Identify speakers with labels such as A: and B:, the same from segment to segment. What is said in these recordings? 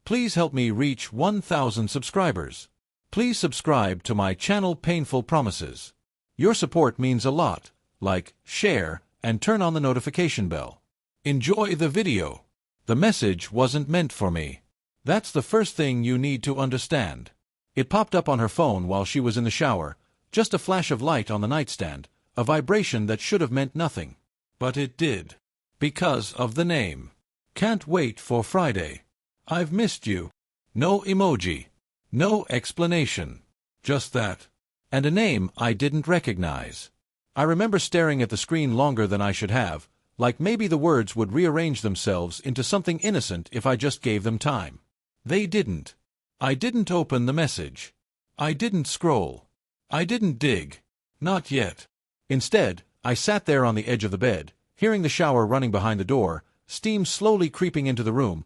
A: Please help me reach 1,000 subscribers. Please subscribe to my channel Painful Promises. Your support means a lot. Like, share, and turn on the notification bell. Enjoy the video. The message wasn't meant for me. That's the first thing you need to understand. It popped up on her phone while she was in the shower, just a flash of light on the nightstand, a vibration that should have meant nothing. But it did. Because of the name. Can't wait for Friday. I've missed you. No emoji. No explanation. Just that. And a name I didn't recognize. I remember staring at the screen longer than I should have, like maybe the words would rearrange themselves into something innocent if I just gave them time. They didn't. I didn't open the message. I didn't scroll. I didn't dig. Not yet. Instead, I sat there on the edge of the bed, hearing the shower running behind the door, steam slowly creeping into the room,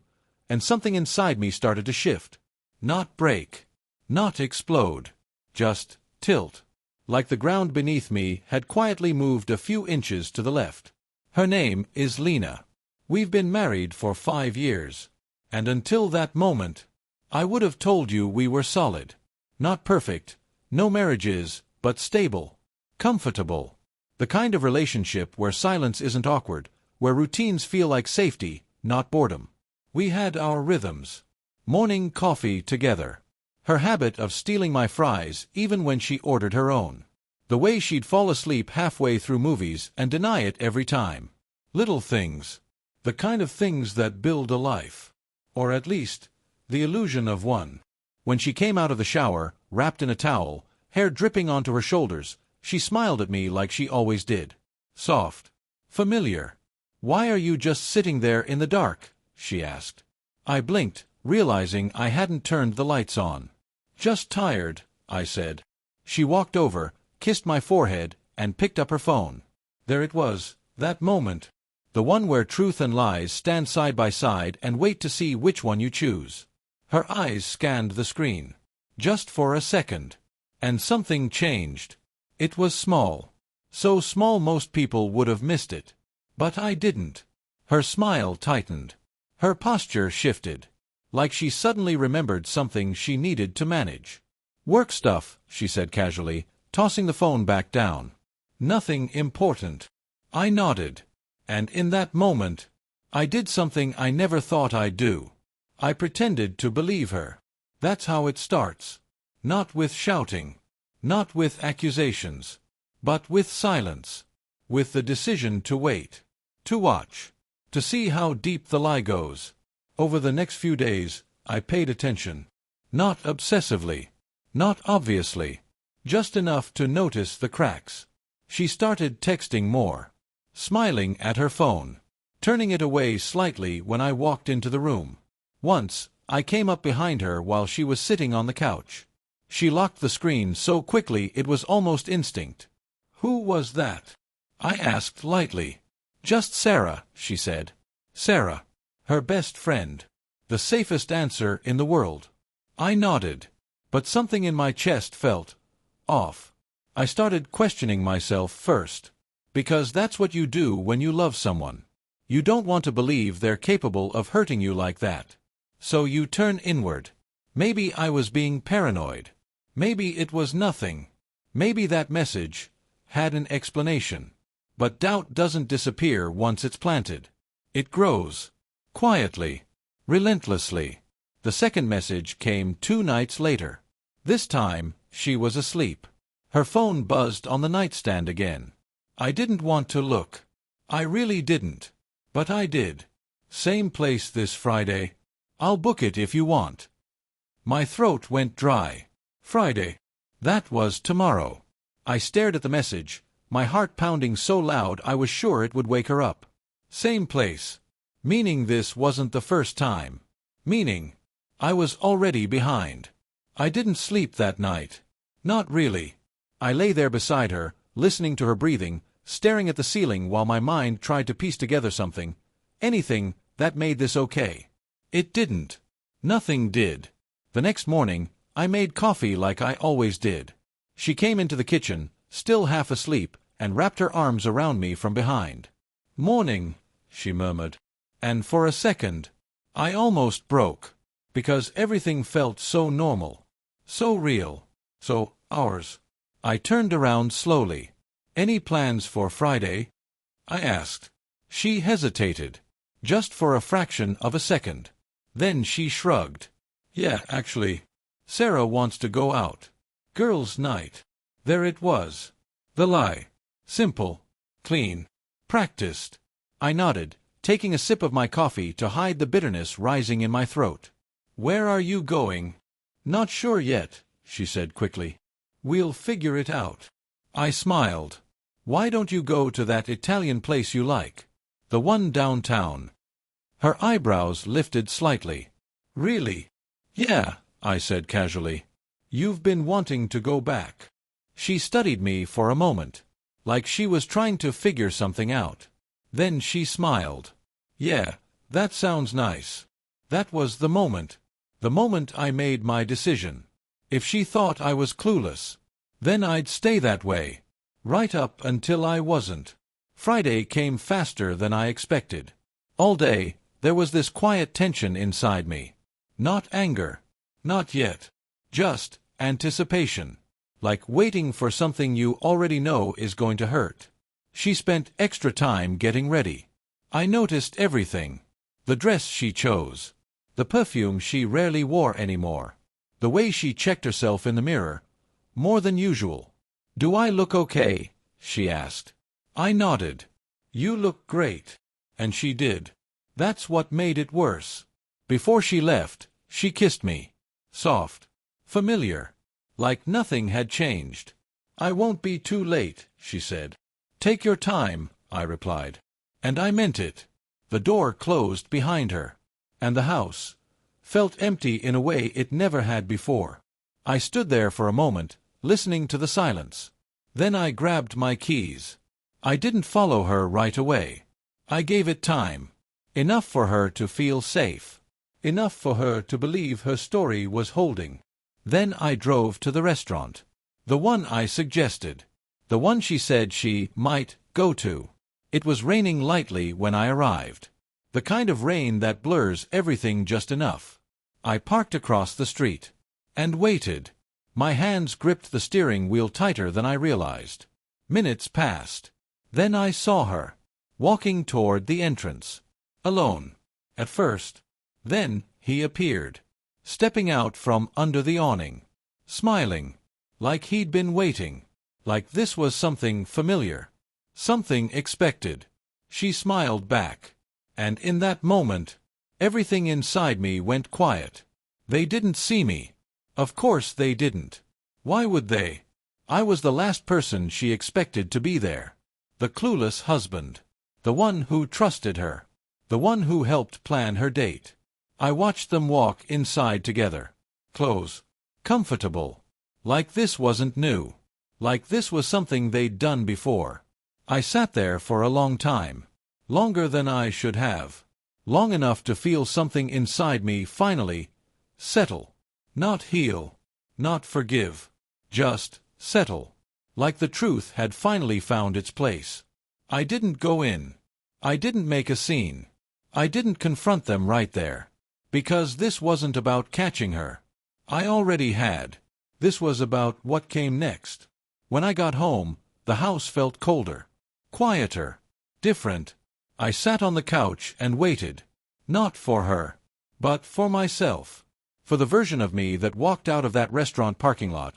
A: and something inside me started to shift. Not break. Not explode. Just tilt. Like the ground beneath me had quietly moved a few inches to the left. Her name is Lena. We've been married for 5 years. And until that moment, I would have told you we were solid. Not perfect. No marriages, but stable. Comfortable. The kind of relationship where silence isn't awkward, where routines feel like safety, not boredom. We had our rhythms. Morning coffee together. Her habit of stealing my fries even when she ordered her own. The way she'd fall asleep halfway through movies and deny it every time. Little things. The kind of things that build a life. Or at least, the illusion of one. When she came out of the shower, wrapped in a towel, hair dripping onto her shoulders, she smiled at me like she always did. Soft. Familiar. "Why are you just sitting there in the dark?" she asked. I blinked, realizing I hadn't turned the lights on. "Just tired," I said. She walked over, kissed my forehead, and picked up her phone. There it was, that moment. The one where truth and lies stand side by side and wait to see which one you choose. Her eyes scanned the screen. Just for a second. And something changed. It was small. So small most people would have missed it. But I didn't. Her smile tightened. Her posture shifted. Like she suddenly remembered something she needed to manage. "Work stuff," she said casually, tossing the phone back down. "Nothing important." I nodded. And in that moment, I did something I never thought I'd do. I pretended to believe her. That's how it starts. Not with shouting. Not with accusations. But with silence. With the decision to wait. To watch. To see how deep the lie goes. Over the next few days, I paid attention. Not obsessively. Not obviously. Just enough to notice the cracks. She started texting more. Smiling at her phone. Turning it away slightly when I walked into the room. Once, I came up behind her while she was sitting on the couch. She locked the screen so quickly it was almost instinct. "Who was that?" I asked lightly. "Just Sarah," she said. "Sarah. Her best friend." The safest answer in the world. I nodded. But something in my chest felt off. I started questioning myself first. Because that's what you do when you love someone. You don't want to believe they're capable of hurting you like that. So you turn inward. Maybe I was being paranoid. Maybe it was nothing. Maybe that message had an explanation. But doubt doesn't disappear once it's planted. It grows. Quietly. Relentlessly. The second message came 2 nights later. This time, she was asleep. Her phone buzzed on the nightstand again. I didn't want to look. I really didn't. But I did. "Same place this Friday. I'll book it if you want." My throat went dry. Friday. That was tomorrow. I stared at the message, my heart pounding so loud I was sure it would wake her up. Same place. Meaning this wasn't the first time. Meaning I was already behind. I didn't sleep that night. Not really. I lay there beside her, listening to her breathing, staring at the ceiling while my mind tried to piece together something, anything, that made this okay. It didn't. Nothing did. The next morning, I made coffee like I always did. She came into the kitchen, still half asleep, and wrapped her arms around me from behind. "Morning," she murmured. And for a second, I almost broke. because everything felt so normal, so real, so ours. I turned around slowly. "Any plans for Friday?" I asked. She hesitated, just for a fraction of a second. Then she shrugged. "Yeah, actually, Sarah wants to go out. Girls' night." There it was. The lie. Simple, clean, practiced. I nodded, taking a sip of my coffee to hide the bitterness rising in my throat. "Where are you going?" "Not sure yet," she said quickly. "We'll figure it out." I smiled. "Why don't you go to that Italian place you like? The one downtown?" Her eyebrows lifted slightly. "Really?" "Yeah," I said casually. "You've been wanting to go back." She studied me for a moment, like she was trying to figure something out. Then she smiled. "Yeah, that sounds nice." That was the moment I made my decision. If she thought I was clueless, then I'd stay that way, right up until I wasn't. Friday came faster than I expected. All day, there was this quiet tension inside me. Not anger. Not yet. Just anticipation. Like waiting for something you already know is going to hurt. She spent extra time getting ready. I noticed everything. The dress she chose. The perfume she rarely wore anymore. The way she checked herself in the mirror. More than usual. "Do I look okay?" she asked. I nodded. "You look great." And she did. That's what made it worse. Before she left, she kissed me. Soft. Familiar. Like nothing had changed. "I won't be too late," she said. "Take your time," I replied. And I meant it. The door closed behind her. And the house felt empty in a way it never had before. I stood there for a moment, listening to the silence. Then I grabbed my keys. I didn't follow her right away. I gave it time. Enough for her to feel safe. Enough for her to believe her story was holding. Then I drove to the restaurant. The one I suggested. The one she said she might go to. It was raining lightly when I arrived. The kind of rain that blurs everything just enough. I parked across the street. And waited. My hands gripped the steering wheel tighter than I realized. Minutes passed. Then I saw her. Walking toward the entrance. Alone. At first. Then he appeared. Stepping out from under the awning. Smiling. Like he'd been waiting. Like this was something familiar. Something expected. She smiled back. And in that moment, everything inside me went quiet. They didn't see me. Of course they didn't. Why would they? I was the last person she expected to be there. The clueless husband. The one who trusted her. The one who helped plan her date. I watched them walk inside together. Close. Comfortable. Like this wasn't new. Like this was something they'd done before. I sat there for a long time. Longer than I should have. Long enough to feel something inside me finally settle. Not heal. Not forgive. Just settle. Like the truth had finally found its place. I didn't go in. I didn't make a scene. I didn't confront them right there. Because this wasn't about catching her. I already had. This was about what came next. When I got home, the house felt colder. Quieter. Different. I sat on the couch and waited. Not for her. But for myself. For the version of me that walked out of that restaurant parking lot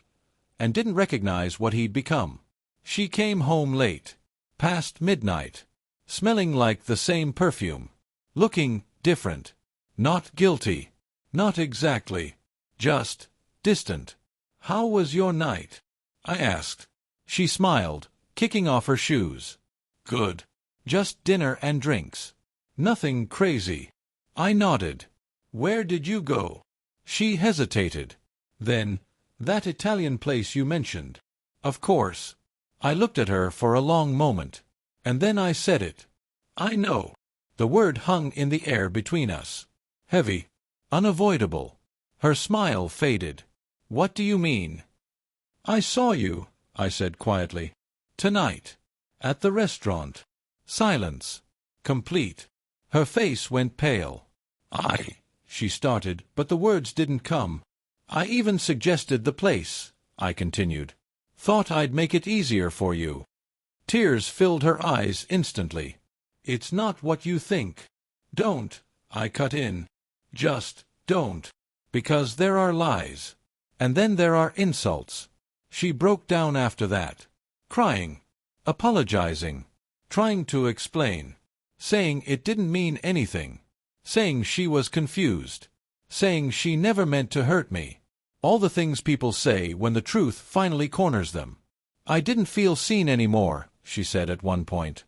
A: and didn't recognize what he'd become. She came home late. Past midnight. Smelling like the same perfume. Looking different. Not guilty. Not exactly. Just distant. "How was your night?" I asked. She smiled, kicking off her shoes. "Good. Just dinner and drinks. Nothing crazy." I nodded. "Where did you go?" She hesitated. Then, "That Italian place you mentioned." "Of course." I looked at her for a long moment. And then I said it. "I know." The word hung in the air between us. Heavy. Unavoidable. Her smile faded. "What do you mean?" "I saw you," I said quietly. "Tonight. At the restaurant." Silence. Complete. Her face went pale. she started, but the words didn't come. I even suggested the place, I continued. Thought I'd make it easier for you. Tears filled her eyes instantly. It's not what you think. Don't, I cut in. Just don't. Because there are lies. And then there are insults. She broke down after that. Crying. Apologizing. Trying to explain. Saying it didn't mean anything. Saying she was confused. Saying she never meant to hurt me. All the things people say when the truth finally corners them. I didn't feel seen anymore, she said at one point.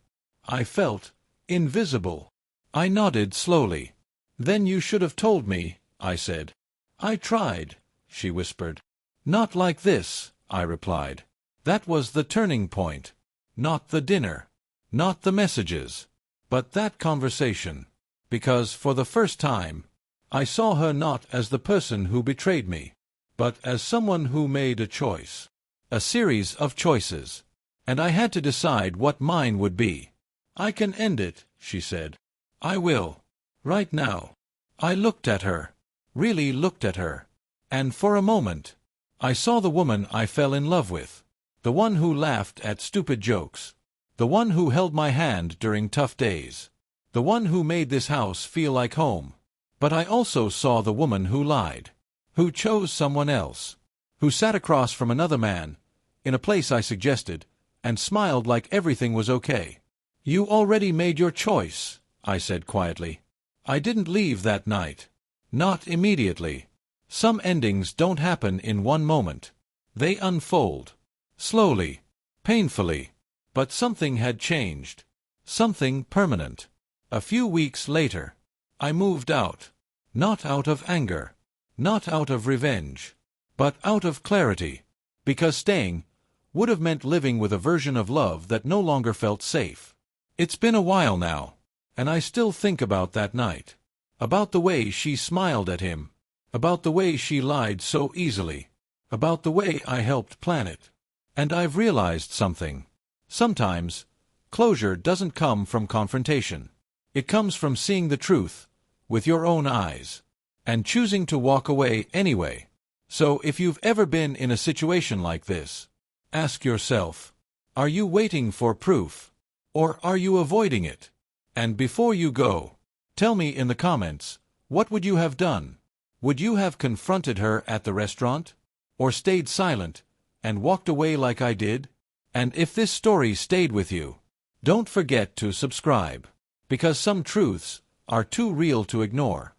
A: I felt invisible. I nodded slowly. Then you should have told me, I said. I tried, she whispered. Not like this, I replied. That was the turning point. Not the dinner. Not the messages. But that conversation. Because for the first time, I saw her not as the person who betrayed me, but as someone who made a choice. A series of choices. And I had to decide what mine would be. I can end it, she said. I will. Right now. I looked at her. Really looked at her. And for a moment, I saw the woman I fell in love with. The one who laughed at stupid jokes. The one who held my hand during tough days. The one who made this house feel like home. But I also saw the woman who lied. Who chose someone else. Who sat across from another man, in a place I suggested, and smiled like everything was okay. You already made your choice, I said quietly. I didn't leave that night. Not immediately. Some endings don't happen in one moment. They unfold. Slowly. Painfully. But something had changed. Something permanent. A few weeks later, I moved out. Not out of anger. Not out of revenge. But out of clarity. Because staying would have meant living with a version of love that no longer felt safe. It's been a while now, and I still think about that night. About the way she smiled at him. About the way she lied so easily. About the way I helped plan it. And I've realized something. Sometimes, closure doesn't come from confrontation. It comes from seeing the truth, with your own eyes, and choosing to walk away anyway. So if you've ever been in a situation like this, ask yourself, are you waiting for proof? Or are you avoiding it? And before you go, tell me in the comments, what would you have done? Would you have confronted her at the restaurant? Or stayed silent, and walked away like I did? And if this story stayed with you, don't forget to subscribe, because some truths are too real to ignore.